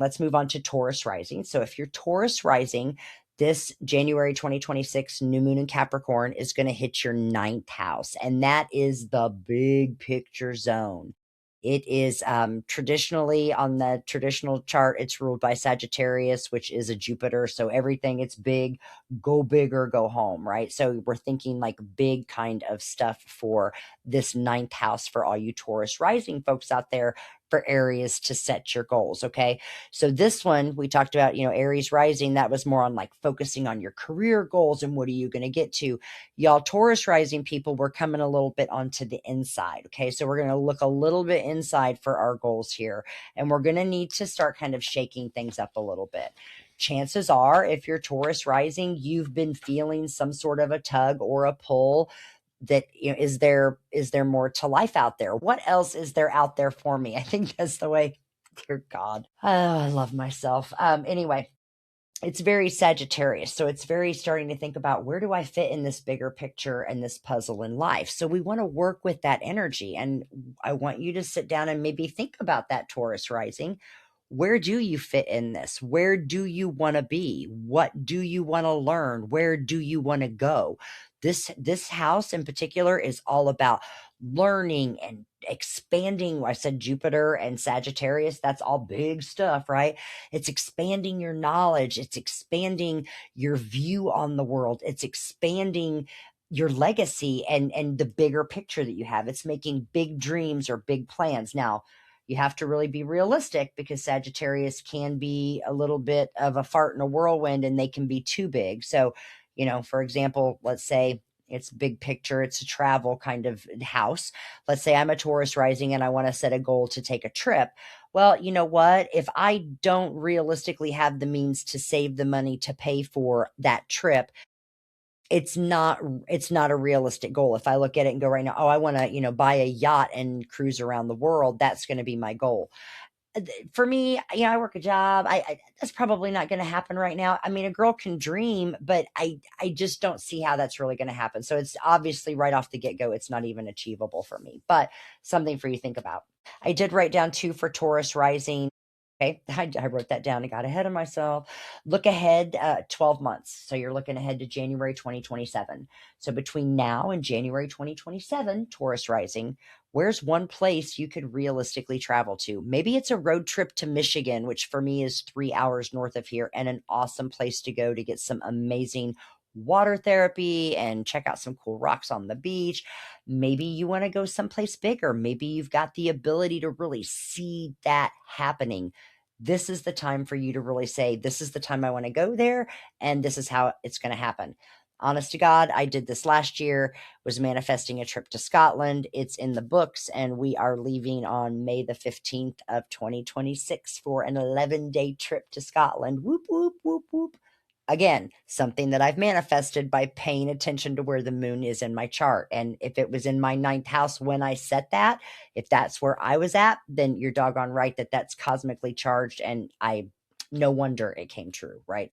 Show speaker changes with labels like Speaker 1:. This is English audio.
Speaker 1: Let's move on to Taurus Rising. So if you're Taurus Rising, this January 2026 new moon in Capricorn is going to hit your ninth house, and that is the big picture zone. It is traditionally on the traditional chart, it's ruled by Sagittarius, which is a Jupiter. So everything, it's big, go big or go home, right? So we're thinking like big kind of stuff for this ninth house for all you Taurus rising folks out there, for areas to set your goals. Okay. So this one we talked about, Aries rising, that was more on like focusing on your career goals and what are you going to get to. Y'all Taurus rising people, we're coming a little bit onto the inside. Okay. So we're going to look a little bit inside for our goals here, and we're going to need to start kind of shaking things up a little bit. Chances are, if you're Taurus rising, you've been feeling some sort of a tug or a pull that, is there more to life out there? What else is there out there for me? I think that's the way, dear God. Oh, I love myself. Anyway, it's very Sagittarius. So it's very starting to think about, where do I fit in this bigger picture and this puzzle in life? So we want to work with that energy. And I want you to sit down and maybe think about that, Taurus rising. Where do you fit in this? Where do you want to be? What do you want to learn? Where do you want to go? This house in particular is all about learning and expanding. I said Jupiter and Sagittarius, that's all big stuff, right? It's expanding your knowledge. It's expanding your view on the world. It's expanding your legacy and the bigger picture that you have. It's making big dreams or big plans. Now, you have to really be realistic, because Sagittarius can be a little bit of a fart in a whirlwind, and they can be too big. So, for example, let's say it's big picture, it's a travel kind of house. Let's say I'm a Taurus rising and I want to set a goal to take a trip. Well, you know what? If I don't realistically have the means to save the money to pay for that trip, it's not a realistic goal. If I look at it and go right now, oh, I want to, buy a yacht and cruise around the world, that's going to be my goal. For me, I work a job. That's probably not going to happen right now. I mean, a girl can dream, but I just don't see how that's really going to happen. So it's obviously right off the get-go, it's not even achievable for me, but something for you to think about. I did write down 2 for Taurus rising. Okay, I wrote that down and got ahead of myself. Look ahead 12 months. So you're looking ahead to January 2027. So between now and January 2027, Taurus rising, where's one place you could realistically travel to? Maybe it's a road trip to Michigan, which for me is 3 hours north of here, and an awesome place to go to get some amazing water therapy and check out some cool rocks on the beach. Maybe you want to go someplace bigger. Maybe you've got the ability to really see that happening. This is the time for you to really say, this is the time I want to go there, and this is how it's going to happen. Honest to God, I did this last year, was manifesting a trip to Scotland. It's in the books, and we are leaving on May the 15th of 2026 for an 11-day trip to Scotland. Whoop, whoop, whoop, whoop. Again, something that I've manifested by paying attention to where the moon is in my chart. And if it was in my ninth house when I set that, if that's where I was at, then you're doggone right that that's cosmically charged, and no wonder it came true, right?